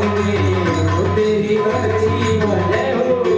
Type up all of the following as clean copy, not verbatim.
रे वो तेरी अच्छी बनेगी।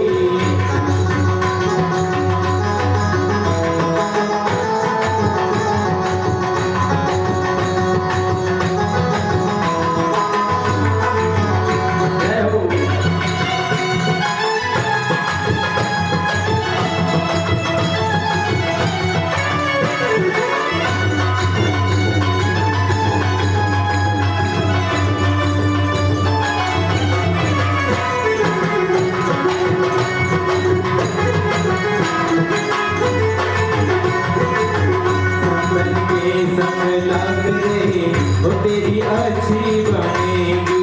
वो तेरी अच्छी बनेगी।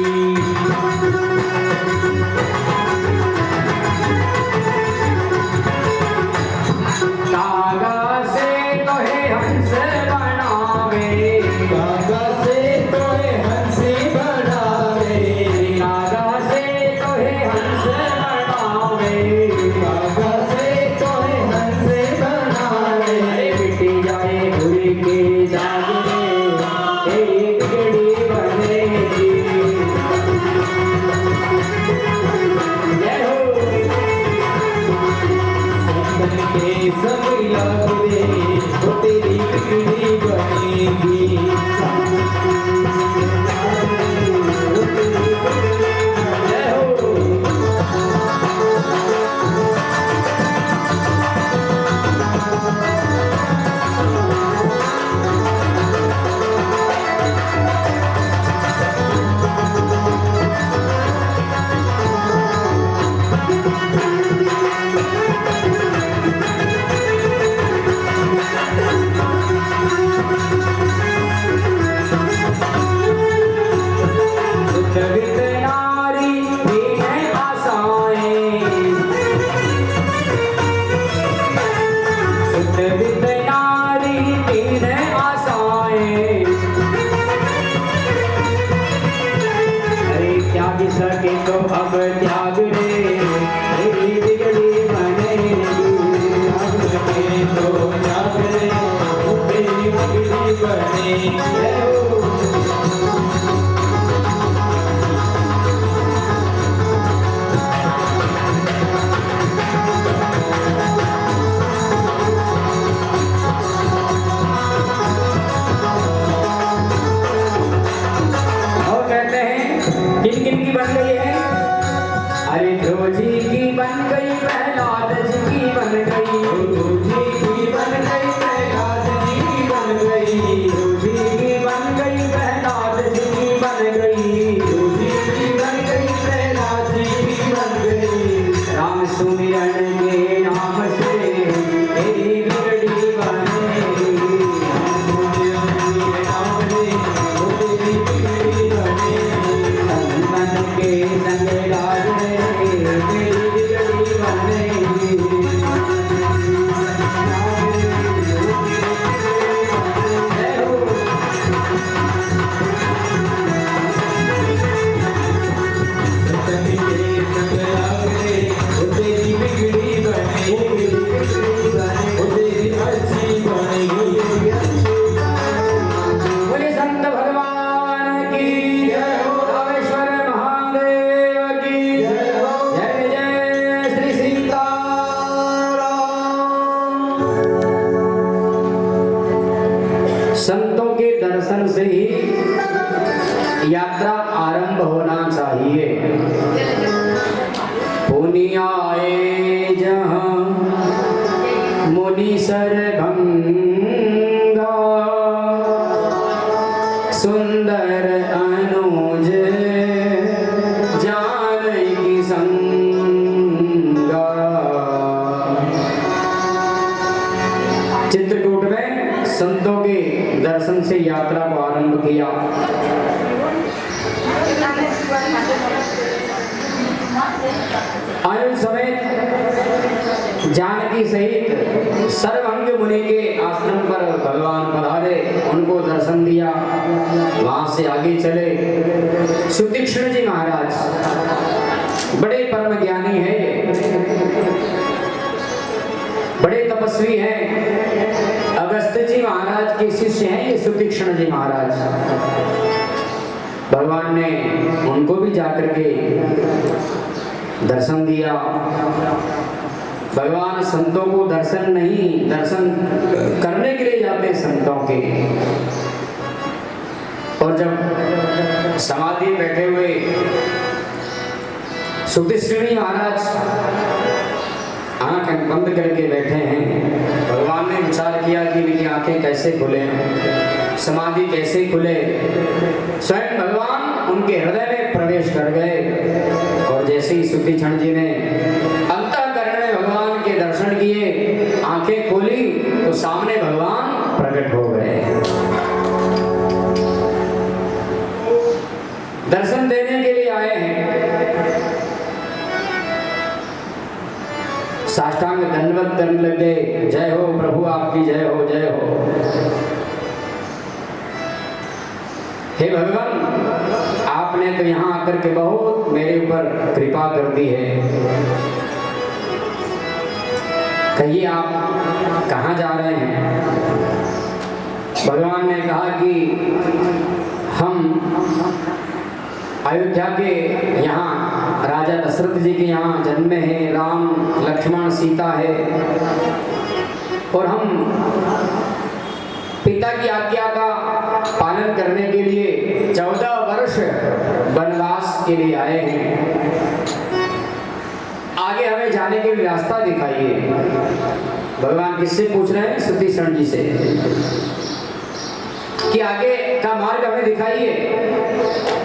कागा से तोहे हंस बनावे, कागा से तोहे हंस बनावे, कागा से तोहे हंस बनावे, कागा से तोहे हंस बनावे। मिट जाए भूल के दाग एक घड़ी बनेगी। जय हो संतन के सब याद रे वो तेरी बिगड़ी बनेगी। जय हो सके तो अब त्याग रे तेरी बिगड़ी बनेगी। अब सके तो त्याग रे तेरी बिगड़ी बनेगी। और कहते हैं किन किन की बन गई है? अरे ध्रुव जी की बन गई, प्रहलाद जी की बन गई, ध्रुव जी की बन गई, प्रहलाद जी की बन गई, ध्रुव जी की बन गई, प्रहलाद जी की बन गई, ध्रुव जी की बन गई, प्रहलाद जी की बन गई। राम सुमिरन के नाम से तेरी बिगड़ी बनेगी। राम सुमिरन के नाम से तेरी बिगड़ी बनेगी। संतन के संग लाज तेरी बिगड़ी बनेगी। बोले संत भगवान की जय हो, रामेश्वर महादेव की जय, जय श्री सीताराम। संतों के दर्शन से ही यात्रा आरंभ होना चाहिए। पुनि आए जहाँ मुनीसर गंगा, सुंदर अनुज जानकी संगा। चित्रकूट में संतों के दर्शन से यात्रा को आरंभ किया। अनुज समेत जानकी सहित सर्वंग मुनि के आश्रम पर भगवान पधारे, उनको दर्शन दिया। वहां से आगे चले। सुतीक्ष्ण जी महाराज बड़े परम ज्ञानी हैं, बड़े तपस्वी हैं। अगस्त्य जी महाराज के शिष्य हैं ये सुतीक्ष्ण जी महाराज। भगवान ने उनको भी जाकर के दर्शन दिया। भगवान संतों को दर्शन करने के लिए जाते संतों के। और जब समाधि बैठे हुए सुखदेव महाराज आंखें बंद करके बैठे हैं, भगवान ने विचार किया कि इनकी आंखें कैसे खुले, समाधि कैसे खुले। स्वयं भगवान उनके हृदय में प्रवेश कर गए और जैसे ही सुखदेव जी ने अंतःकरण में भगवान के दर्शन किए, आंखें खोली तो सामने भगवान प्रकट हो गए। दर्शन देने के लिए आए हैं। साष्टांग दंडवत करने लगे, जय हो प्रभु आपकी जय हो, जय हो। हे भगवान, आपने तो यहाँ आकर के बहुत मेरे ऊपर कृपा कर दी है। कहिए आप कहाँ जा रहे हैं? भगवान ने कहा कि हम अयोध्या के यहाँ राजा दशरथ जी के यहाँ जन्मे हैं, राम लक्ष्मण सीता है, और हम पिता की आज्ञा का पालन करने के लिए 14 वर्ष वनवास के लिए आए हैं। आगे हमें जाने के लिए रास्ता दिखाइए। भगवान किससे पूछ रहे हैं? सुतीक्षण जी से कि आगे का मार्ग हमें दिखाइए।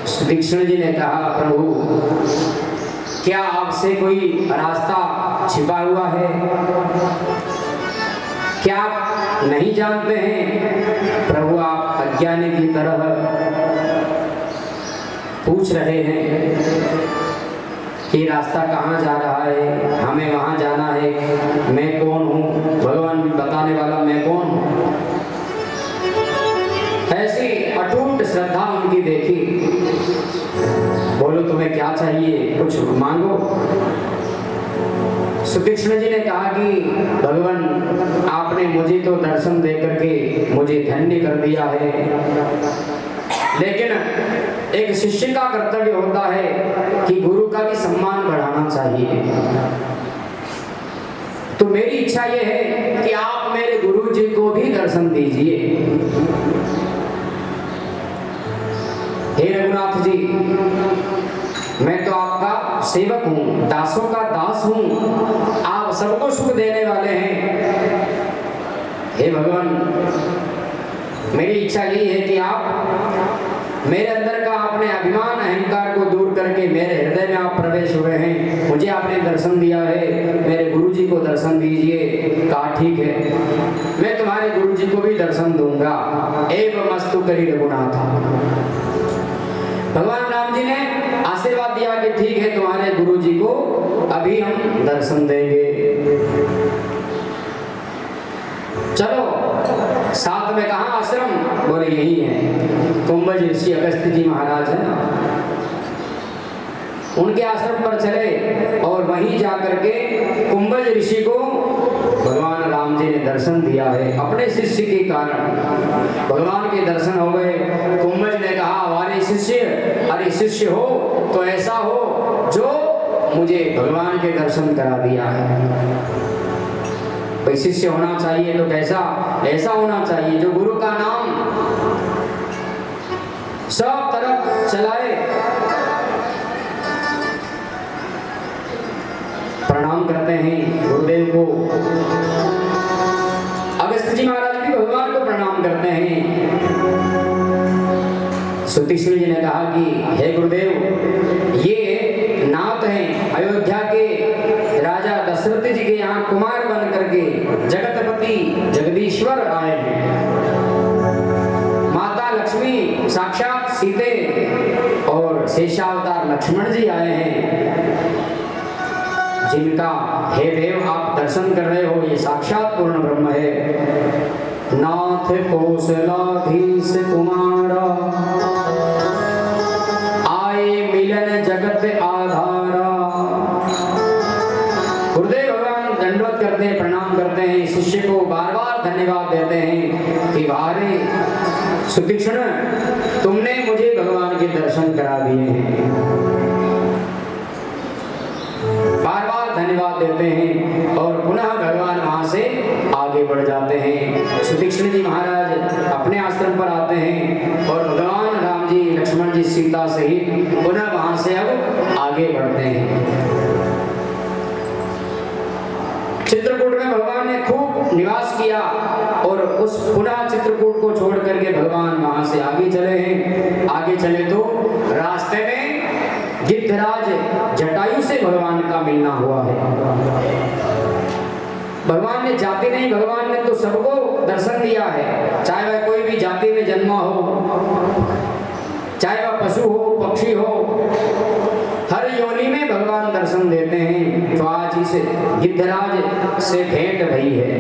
सुतीक्षण जी ने कहा, प्रभु क्या आपसे कोई रास्ता छिपा हुआ है? क्या आप नहीं जानते हैं? प्रभु आप अज्ञानी की तरह पूछ रहे हैं कि रास्ता कहाँ जा रहा है, हमें वहाँ जाना है, मैं कौन हूँ? भगवान बताने वाला मैं कौन हूँ। ऐसी अटूट श्रद्धा उनकी देखी। बोलो तुम्हें क्या चाहिए, कुछ मांगो। सुतीक्षण जी ने कहा कि भगवान आपने मुझे तो दर्शन दे करके मुझे धन्य कर दिया है, लेकिन एक शिष्य का कर्तव्य होता है कि गुरु का भी सम्मान बढ़ाना चाहिए। तो मेरी इच्छा ये है कि आप मेरे गुरु जी को भी दर्शन दीजिए। हे रघुनाथ जी, मैं तो आपका सेवक हूँ, दासों का दास हूँ, आप सबको सुख देने वाले हैं। हे भगवान, मेरी इच्छा यही है कि आप मेरे अंदर का अपने अभिमान अहंकार को दूर करके मेरे हृदय में आप प्रवेश हुए हैं, मुझे आपने दर्शन दिया है, मेरे गुरु जी को दर्शन दीजिए। कहा ठीक है, मैं तुम्हारे गुरु जी को भी दर्शन दूंगा। एवं मस्तु करी रघुनाथ। भगवान राम जी ने आशीर्वाद दिया कि ठीक है, तुम्हारे गुरु जी को अभी हम दर्शन देंगे। चलो साथ में कहाँ आश्रम? बोले यही है, कुंभज ऋषि अगस्त्य जी महाराज है ना, उनके आश्रम पर चले और वहीं जाकर के कुंभज ऋषि को भगवान राम जी ने दर्शन दिया है। अपने शिष्य के कारण भगवान के दर्शन हो गए। कुंभज ने कहा, हमारे शिष्य, अरे शिष्य हो तो ऐसा हो जो मुझे भगवान के दर्शन करा दिया है। भाई शिष्य होना चाहिए तो कैसा? ऐसा होना चाहिए जो गुरु का नाम सब तरफ चलाए। प्रणाम करते हैं गुरुदेव को। अगस्त्य जी महाराज भी भगवान को प्रणाम करते हैं। सुतीक्षण जी ने कहा कि हे गुरुदेव, ये नाथ हैं अयोध्या के राजा दशरथ जी के यहाँ कुमार बन करके जगतपति जगदीश्वर आए हैं। माता लक्ष्मी साक्षात सीते और शेषावतार लक्ष्मण जी आए हैं, जिनका हे देव आप दर्शन कर रहे हो, ये साक्षात पूर्ण ब्रह्म है। नाथ कौशलाधीश कुमारा, आए मिलन जगत आधारा। गुरुदेव भगवान दंडवत करते हैं, प्रणाम करते हैं, शिष्य को बार बार धन्यवाद देते हैं कि भारे सुतीक्षण, तुमने मुझे भगवान के दर्शन करा दिए हैं। बार बार धन्यवाद देते हैं और पुनः भगवान वहां से आगे बढ़ जाते हैं। सुतीक्ष्ण जी महाराज अपने आश्रम पर आते हैं और भगवान राम जी, लक्ष्मण जी, सीता सहित पुनः वहां से अब आगे बढ़ते हैं। चित्रकूट में भगवान ने खूब निवास किया और उस पुनः चित्रकूट को छोड़ करके भगवान वहां से आगे चले हैं। आगे चले तो रास्ते में गिद्धराज जटायु से भगवान का मिलना हुआ है। भगवान ने जाति नहीं, भगवान ने तो सबको दर्शन दिया है, चाहे वह कोई भी जाति में जन्मा हो, चाहे वह पशु हो, पक्षी हो, हर योनि में भगवान दर्शन देते हैं। तो आज इस गिद्धराज से भेंट भई है,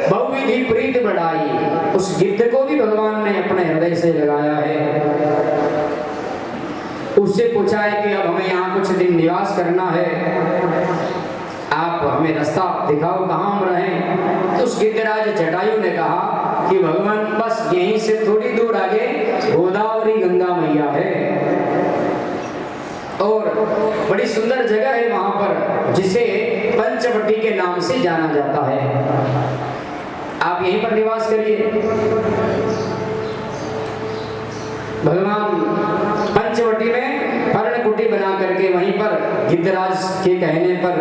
बहुविधि प्रीत बढ़ाई, उस गिद्ध को भी भगवान ने अपने हृदय से लगाया है। उससे पूछा है कि अब हमें यहाँ कुछ दिन निवास करना है, आप हमें रास्ता दिखाओ कहाँ हम रहें। तो उस गिद्धराज जटायु ने कहा कि भगवान बस यहीं से थोड़ी दूर आगे गोदावरी गंगा मैया है और बड़ी सुंदर जगह है वहां पर, जिसे पंचवटी के नाम से जाना जाता है, आप यहीं पर निवास करिए। भगवान पंचवटी में पर्णकुटी बना करके वहीं पर गिद्धराज के कहने पर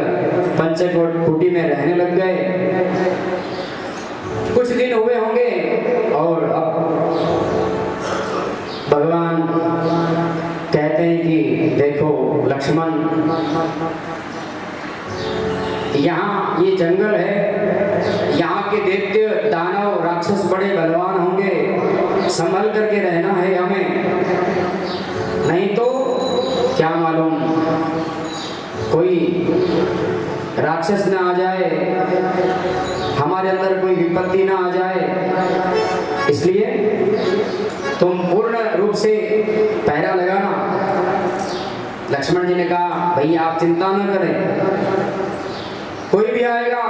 पंचकुटी में रहने लग गए। कुछ दिन हुए होंगे और अब भगवान कहते हैं कि देखो लक्ष्मण, यहाँ ये जंगल है, यहाँ के दैत्य दानव राक्षस बड़े बलवान होंगे, संभल करके रहना है हमें, नहीं तो क्या मालूम कोई राक्षस ना आ जाए, हमारे अंदर कोई विपत्ति ना आ जाए, इसलिए तुम पूर्ण रूप से पहरा लगाना। लक्ष्मण जी ने कहा भैया आप चिंता न करें, कोई भी आएगा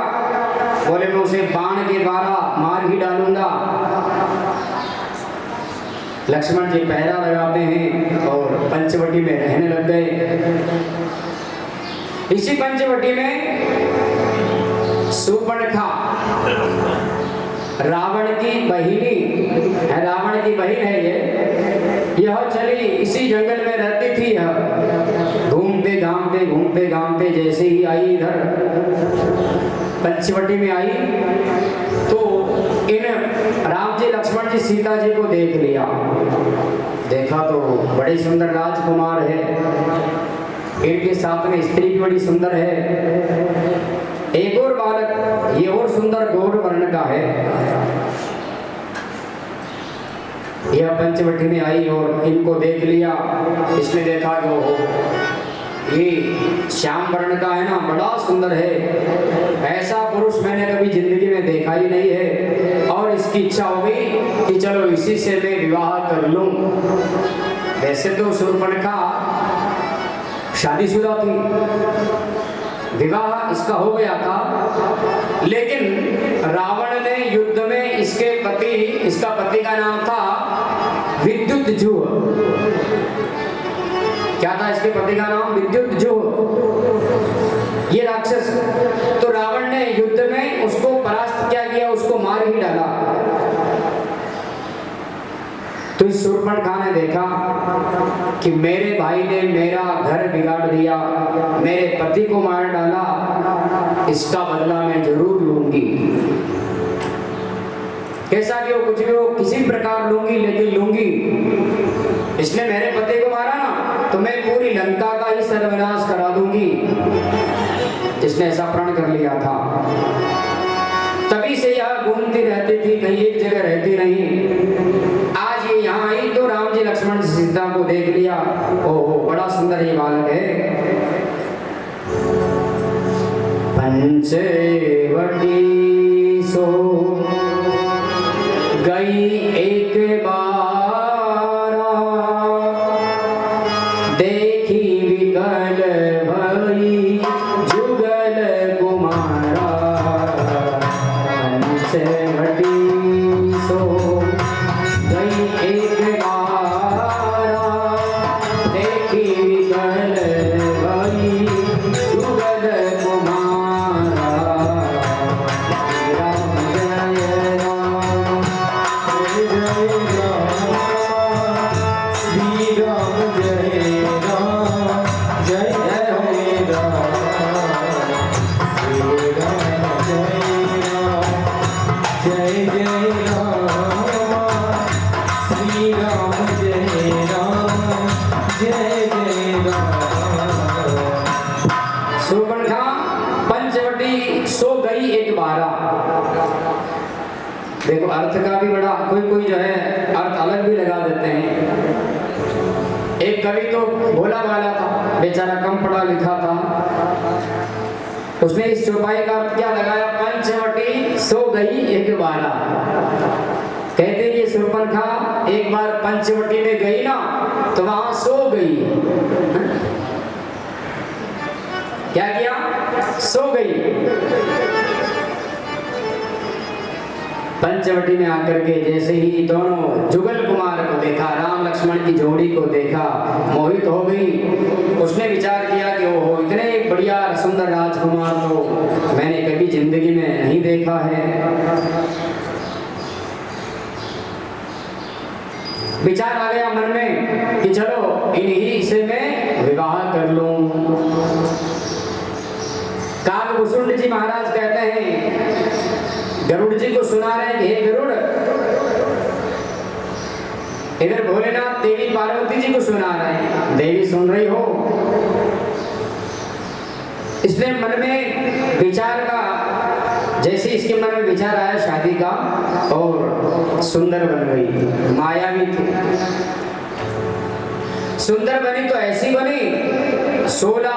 बोले मैं उसे बाण के द्वारा मार ही डालूंगा। लक्ष्मण जी पहरा लगाते हैं और पंचवटी में रहने लग गए। इसी पंचवटी में शूर्पणखा रावण की बहिनी है, रावण की बहन है यह चली इसी जंगल में रहती थी। घूमते घामते जैसे ही आई इधर पंचवटी में आई तो इन राम जी, लक्ष्मण जी, सीता जी को देख लिया। देखा तो बड़े सुंदर राजकुमार है, इनके साथ में स्त्री भी बड़ी सुंदर है, एक और बालक ये और सुंदर गौर वर्ण का है। यह पंचवटी में आई और इनको देख लिया। इसने देखा कि ये श्याम वर्ण का है ना, बड़ा सुंदर है, ऐसा पुरुष मैंने कभी जिंदगी में देखा ही नहीं है। और इसकी इच्छा हो गई कि चलो इसी से मैं विवाह कर लूं। वैसे तो शूर्पणखा शादीशुदा थी, विवाह इसका हो गया था, लेकिन रावण ने युद्ध में इसका पति का नाम था विद्युतजुह। क्या था इसके पति का नाम? विद्युतजुह। ये राक्षस, तो रावण ने युद्ध में उसको परास्त क्या किया, उसको मार ही डाला। तो इस शूर्पणखा ने देखा कि मेरे भाई ने मेरा घर बिगाड़ दिया, मेरे पति को मार डाला, इसका बदला मैं जरूर लूंगी। कैसा कि वो कुछ भी हो, किसी प्रकार लूंगी, लेकिन लूंगी। इसने मेरे पति को मारा ना तो मैं पूरी लंका का ही सर्वनाश करा दूंगी। इसने ऐसा प्रण कर लिया था। तभी से यह घूमती रहती थी, कहीं एक जगह रहती नहीं। आज ये यहाँ आई तो राम जी, लक्ष्मण जी, सीता को देख लिया। ओहो बड़ा सुंदर ये बालक है। पंचवटी सो गई एक बार, देखी विकल भई जुगल कुमारा। पंचवटी सो गई एक बार, कवि तो भोला भाला था, बेचारा कम पढ़ा लिखा था। उसने इस चौपाई का अर्थ क्या लगाया, पंचवटी सो गई एक बारा। कहते ये शूर्पणखा एक बार पंचवटी में गई ना तो वहां सो गई। क्या किया, सो गई। पंचवटी में आकर के जैसे ही दोनों जुगल कुमार को देखा, राम लक्ष्मण की जोड़ी को देखा, मोहित हो गई। उसने विचार किया कि ओहो, इतने बढ़िया सुंदर राजकुमार तो मैंने कभी जिंदगी में नहीं देखा है। विचार आ गया मन में कि चलो इन्हीं से मैं विवाह कर लूं। काकभूषुंड जी महाराज कहते हैं, गरुड़ जी को सुना रहे कि हे गरुड़, इधर भोलेनाथ देवी पार्वती जी को सुना रहे हैं, देवी सुन रही हो। इसलिए मन में विचार का, जैसे इसके मन में विचार आया शादी का, और सुंदर बन गई, मायावी थी। सुंदर बनी तो ऐसी बनी 16